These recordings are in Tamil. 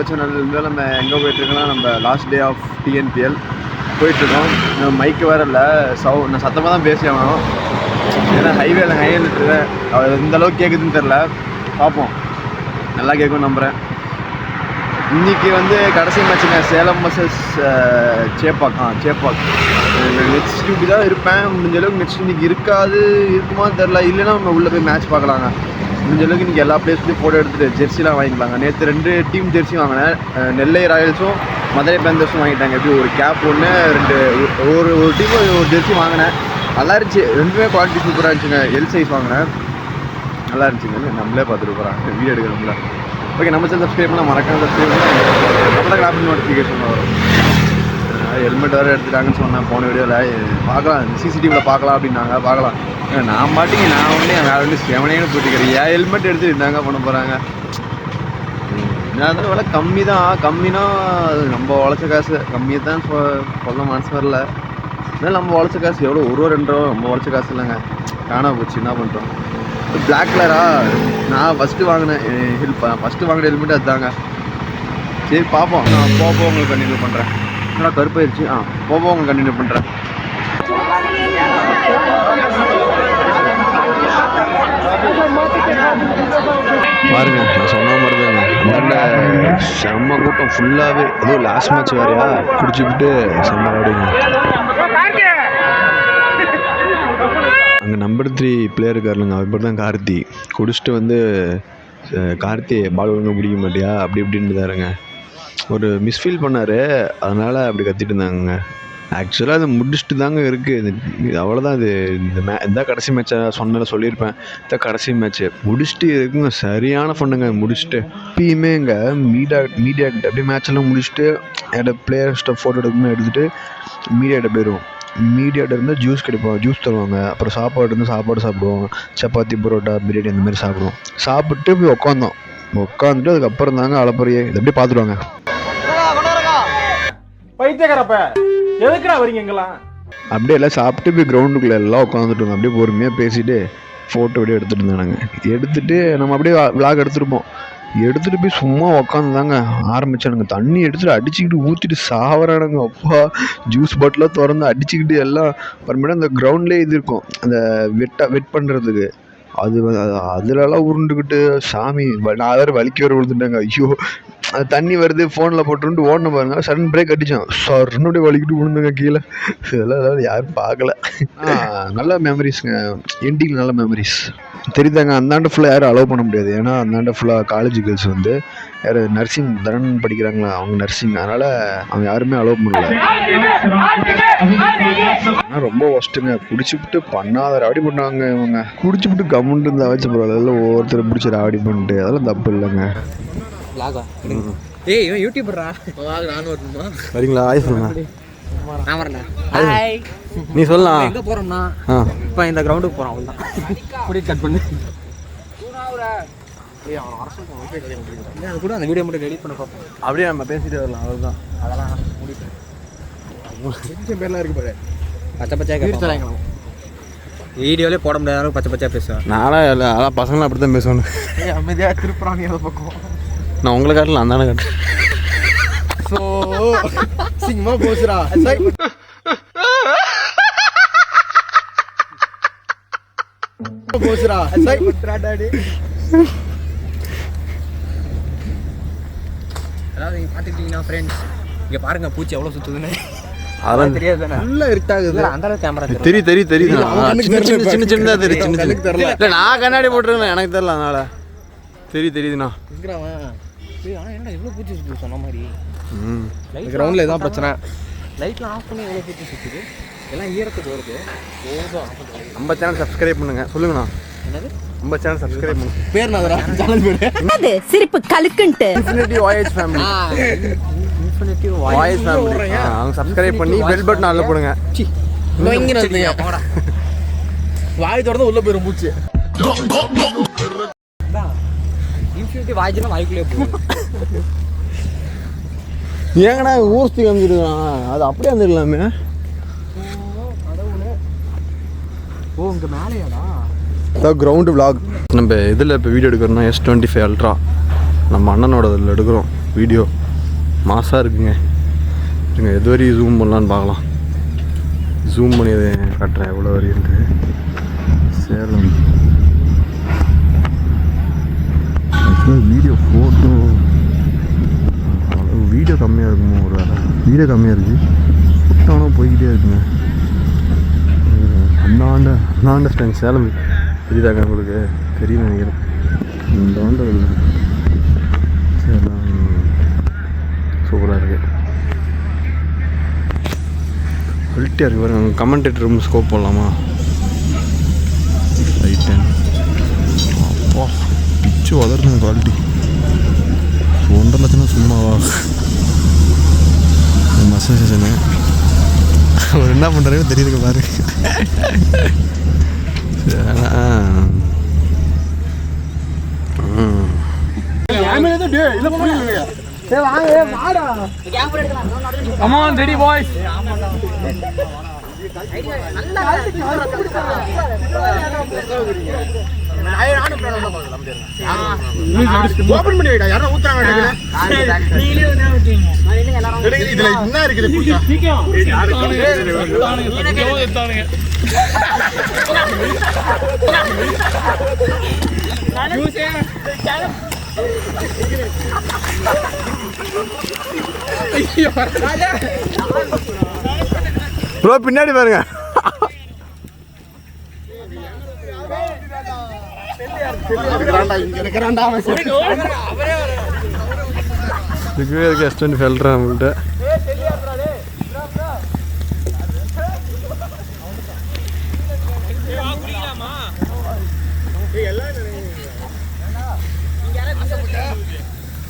சேனல் நம்ம எங்கே போயிட்டுருக்கோன்னா நம்ம லாஸ்ட் டே ஆஃப் டிஎன்பிஎல் போயிட்டுருக்கோம். மைக்கு வேறு இல்லை, நான் சத்தமாக தான் பேசி ஆகணும். ஏன்னா ஹைவேல இருக்கேன், அது எந்த அளவுக்கு கேட்குதுன்னு தெரில, பார்ப்போம். நல்லா கேட்கும் நம்புகிறேன். இன்றைக்கி கடைசி மேட்சுங்க, Salem versus Chepauk. Next duty தான் இருப்பேன். முடிஞ்ச அளவுக்கு நெக்ஸ்ட் இன்றைக்கி இருக்குமான்னு தெரில. இல்லைன்னா நம்ம உள்ளே போய் மேட்ச் பார்க்கலாங்க. முடிஞ்ச அளவுக்கு இன்றைக்கி எல்லா பிளேஸ்லையும் ஃபோட்டோ எடுத்துகிட்டு ஜெர்சிலாம் வாங்கிக்கலாங்க. நேற்று 2 டீம் ஜெர்சி வாங்கினேன். நெல்லை ராயல்ஸும் மதுரை பேந்தர்ஸும் வாங்கிட்டாங்க. எப்படி ஒரு கேப் ஒன்று, ஒரு டீம் ஒரு ஜெர்சி வாங்கினேன். நல்லா இருந்துச்சு, ரெண்டுமே குவாலிட்டி சூப்பராக இருந்துச்சுங்க. எல் சைஸ் வாங்கினேன், நல்லா இருந்துச்சுங்க. நம்மளே பார்த்துட்டு போகிறாங்க, வீடியோ எடுக்கிறோம்ல. ஓகே, நம்ம சேனல் சப்ஸ்கிரைப் பண்ணால் மறக்காம சப்ஸ்கிரைப் பண்ணால் அப்போ தான் கிராஃபிக் நோட்டிஃபிகேஷன் வரும். ஹெல்மெட் வேறு எடுத்துட்டாங்கன்னு சொன்னேன் போன வீடியோவில். பார்க்கலாம், சிசிடிவியில் பார்க்கலாம் அப்படின்னாங்க. பார்க்கலாம். நான் பாட்டிங்க நான் வேறு செவனேன்னு போயிட்டுக்கிறேன். ஏன் ஹெல்மெட் எடுத்துட்டு இருந்தாங்க பண்ண போகிறாங்க. நான் விலை கம்மினா நம்ம உழைச்ச காசு கம்மியாக தான் சொல்ல மனசு வரல. அதனால் நம்ம உழைச்ச காசு எவ்வளோ, 1 ரூபா 2 ரூபா நம்ம உழைச்ச காசு இல்லைங்க. காணாம போச்சு, என்ன பண்ணுறோம். பிளாக் கலரா நான் ஃபஸ்ட்டு வாங்கின ஹெல்மெட் அதுதாங்க. சரி பார்ப்போம், நான் போக உங்களுக்கு கண்டினியூ பண்ணுறேன். என்னடா கருப்பாயிருச்சு. போக உங்களுக்கு கண்டினியூ பண்ணுறேன். பாருங்க, நான் சொன்ன மாதிரி தாங்க. நல்ல செம்ம கூட்டம் ஃபுல்லாகவே. அதுவும் லாஸ்ட் மேட்ச் வேறையா, குடிச்சுக்கிட்டு செம்ம ஆடுங்க. அங்கே நம்பர் 3 பிளேயர் இருக்காருங்க, அவர் பேர் தான் கார்த்தி. குடிச்சிட்டு கார்த்தி பால் ஒழுங்காக பிடிக்க மாட்டியா அப்படி இப்படின்னு தாருங்க. ஒரு மிஸ்ஃபீல் பண்ணார், அதனால் அப்படி கத்திட்டு இருந்தாங்க. ஆக்சுவலாக அது முடிச்சுட்டு தாங்க இருக்குது. அவ்வளோதான். இது இதான் கடைசி மேட்சாக சொல்லியிருப்பேன். இதான் கடைசி மேட்ச்சு முடிச்சுட்டு இருக்குங்க. சரியான ஃபண்ணுங்க. முடிச்சுட்டு எப்பயுமே இங்கே மீடியா கிட்ட அப்படியே மேட்செல்லாம் முடிச்சுட்டு பிளேயர்ஸ்ட்டை ஃபோட்டோ எடுத்துகிட்டு மீடியாகிட்ட போயிடுவோம். மீடியாட்ட இருந்தால் ஜூஸ் கிடைப்போம், ஜூஸ் தருவாங்க. அப்புறம் சாப்பாடு சாப்பிடுவோம். சப்பாத்தி, பரோட்டா, பிரியாணி அந்த மாதிரி சாப்பிடுவோம். சாப்பிட்டு போய் உட்காந்துட்டு அதுக்கப்புறம் தாங்க அலப்பறையே. இதை அப்படியே பார்த்துடுவாங்க. பைத்தியக்காரப்ப எதுக்குடா வரீங்க எங்கெல்லாம்? அப்படியே எல்லாம் சாப்பிட்டு போய் கிரவுண்டுக்குள்ளே எல்லாம் உட்காந்துட்டு இருந்தோம். அப்படியே பொறுமையாக பேசிட்டு ஃபோட்டோ அப்படியே எடுத்துகிட்டு இருந்தாங்க. எடுத்துகிட்டு நம்ம அப்படியே விளாக் எடுத்துருப்போம். எடுத்துகிட்டு போய் சும்மா உட்காந்துதாங்க ஆரம்பிச்சானுங்க. தண்ணி எடுத்துகிட்டு அடிச்சுக்கிட்டு ஊற்றிட்டு சாவறானுங்க. அப்பா, ஜூஸ் பாட்டிலாக திறந்து அடிச்சுக்கிட்டு எல்லாம். அப்புறமேட்டு அந்த கிரவுண்ட்லேயே இது இருக்கும், அந்த வெட் பண்ணுறதுக்கு. அதுலலாம் உருண்டுக்கிட்டு சாமி, நான் வேறு வலிக்க வேறு விழுந்துட்டாங்க. ஐயோ, அது தண்ணி வருது ஃபோனில் போட்டுட்டு ஓடணும் பாருங்க. சடன் பிரேக் அடித்தான், சர்னுடைய வலிக்கிட்டு விழுந்துங்க கீழே. இதெல்லாம் யாரும் பார்க்கல. நல்ல மெமரிஸ்ங்க, எண்டிங் நல்ல மெமரிஸ். தெரியுதாங்க. அந்தாண்ட ஃபுல்லாக யாரும் அலோவ் பண்ண முடியாது. ஏன்னா அந்தாண்ட ஃபுல்லாக காலேஜ் கேர்ள்ஸ் யார் நர்சிங் தரன் படிக்கிறாங்களா, அவங்க நர்சிங். அதனால் அவங்க யாருமே அலோவ் பண்ணல. ஆனால் ரொம்ப ஒஸ்ட்டுங்க. குடிச்சுவிட்டு பண்ணாத ராவடி பண்ணாங்க இவங்க. குடிச்சுவிட்டு கம்முன்ட்டு இருந்தால் வச்சு பரவாயில்ல, ஒவ்வொருத்தரை பிடிச்சி ராவடி பண்ணிட்டு அதெல்லாம் தப்பு இல்லைங்க. வரீங்களா? ஆய் சொல்லுங்க. நீ சொல்லலாம். எங்க போறோம்னா இப்போ இந்த கிரவுண்டுக்கு போறோம். அவ்வளவுதான். குடி கட் பண்ணு. அது கூட அந்த வீடியோ மட்டும் எடிட் பண்ண பார்ப்போம். அப்படியே நம்ம பேசிட்டு வரலாம், அவ்வளோதான். அதெல்லாம் முடிப்பேன். பேர்லாம் இருக்கு பாரு. பச்சை பச்சையாக வீடியோலேயே போட முடியாத பச்சை பச்சையாக பேசுவேன். நானும் இல்லை, அதான் பசங்களும் அப்படி தான் பேசணும். அமைதியாக திருப்புறாங்க எதை பக்கம். நான் உங்களை காட்டலாம், அந்த காட்டுறேன். ஸோ சிங்கமாக போச்சுடா. போச்சுடா டாடி. அதாவது நீங்கள் பார்த்துக்கிட்டீங்கன்னா ஃப்ரெண்ட்ஸ், இங்கே பாருங்க பூச்சி எவ்வளோ சுற்றுதுன்னு. அதெல்லாம் தெரியாது தானே, நல்லா இருட்டாகுது. அந்த அளவுக்கு கேமரா தெரியுது சின்ன சின்னதாக தெரியும். சின்ன தெரியல. இல்லை, நான் கண்ணாடி போட்டுருக்கேன், எனக்கு தெரியல. அதனால தெரியுதுண்ணா. ஆனால் என்ன எவ்வளோ பூச்சி சுற்றுது சொன்ன மாதிரி. கிரவுண்டில் இதான் பிரச்சனை. லைட்லாம் ஆஃப் பண்ணி எவ்வளோ பூச்சி சுற்றுது. எல்லாம் ஈரத்துக்கு வருது. நம்ம சேனல் சப்ஸ்கிரைப் பண்ணுங்க. சொல்லுங்கண்ணா. என்னது நம்ம சேனல் சப்ஸ்கிரைப் பண்ணுங்க. பேர் நதரா சேனல் பேர் அது சிரிப்பு கலக்குன்ட்டு infinity voice family. Infinity voice family. அவங்க சப்ஸ்கிரைப் பண்ணி பெல் பட்டன் ஆல்ல போடுங்க. இங்க நிறுத்துங்க. போடா, வாய் திறந்து உள்ள போயிரும் பூச்சி. இன்ஃபினிட்டி வாய்ஸ்னா வாய்க்குள்ளே போகும். ஏங்கடா ஊர்ஸ்தி காமிச்சிருக்கான், அது அப்படியே வந்துடலாமே. ஓ, இங்கே மேலேயாடா? அதான் கிரவுண்டு விளாக். நம்ம இதில் இப்போ வீடியோ எடுக்கிறோம்னா S25 அல்ட்ரா நம்ம அண்ணனோட இதில் எடுக்கிறோம் வீடியோ. மாசாக இருக்குங்க. இருங்க எது வரையும் ஜூம் பண்ணலான்னு பார்க்கலாம். ஜூம் பண்ணி அதை காட்டுறேன் எவ்வளோ வரையுன்ட்டு. சேலம் வீடியோ ஃபோட்டோ வீடியோ கம்மியாக இருக்குமோ ஒரு வேலை. வீடியோ கம்மியாக இருக்குது, ஃபோட்டோனா போய்கிட்டே இருக்குங்க. அந்த ஆண்டர்ஸ்டாண்ட் சேலம் தெரியுதாங்க உங்களுக்கு? தெரியும் நினைக்கிறேன். இந்த ஆண்டு சேலம் சூப்பராக இருக்குது. குவாலிட்டியாக இருக்குது பாருங்க. கமெண்டேட்டர் ரூம் ஸ்கோப் போடலாமா? ரைட் அப்பா பிச்சு வளருங்க குவாலிட்டி. 1.5 லட்சம் சும்மாவா? மசாஜனு அவர் என்ன பண்ணுறாருன்னு தெரியுதுங்க பாரு. Come on, ready boys. Open பண்ணி வைடா. யாரோ ஊத்துறாங்க டேக்குல. நீங்களே வந்து ஊத்துவீங்க. இதுல என்ன இருக்குது புடிச்சா? எடுத்தானுங்க. ப்ரோ பின்னாடி பாருங்க. S25 அல்ட்ரா நம்மள்கிட்ட.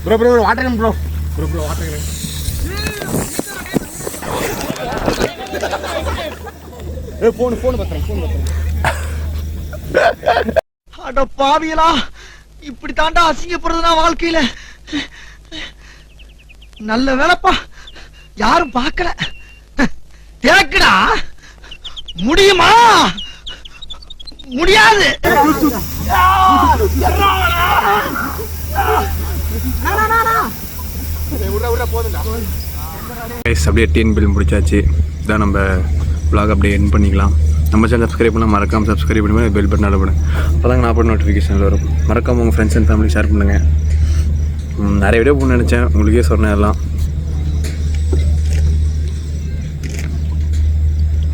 Bro water can bro water can. Phone பத்துறேன். அட பாவியலா, இப்படி தாண்டா அசிங்கப்படுறதுனா வாழ்க்கையில. நல்ல வேலைப்பா, யாரும் பார்க்கல. தேக்குடா முடியுமா? முடியாது. அப்படியே டிஎன் பில் முடிச்சாச்சு. இதான் நம்ம vlog அப்படியே என் பண்ணிக்கலாம். நம்ம சேனல் சப்ஸ்கிரைப் பண்ணால் மறக்காமல் சப்ஸ்கிரைப் பண்ணி பெல் பட்டன் அழுப்புங்க. அப்போ தாங்க நான் போட்டு நோட்டிஃபிகேஷன் வரும். மறக்காமல் உங்கள் ஃப்ரெண்ட்ஸ் அண்ட் ஃபேமிலி ஷேர் பண்ணுங்கள். நிறைய வீடியோ போகணும்னு நினச்சேன், உங்களுக்கே சொன்னேன் எல்லாம்.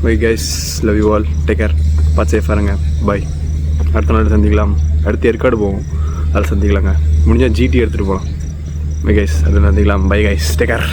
Bye guys, love you all, take care, பார்த்து சேஃபாக இருங்க. பை. அடுத்த நாள் சந்திக்கலாம். அடுத்து ஏற்காடு போவோம், அதில் சந்திக்கலாங்க. முடிஞ்சால் GT எடுத்துகிட்டு போகலாம். பை கைஸ், அதில் சந்திக்கலாம். Bye guys, take care.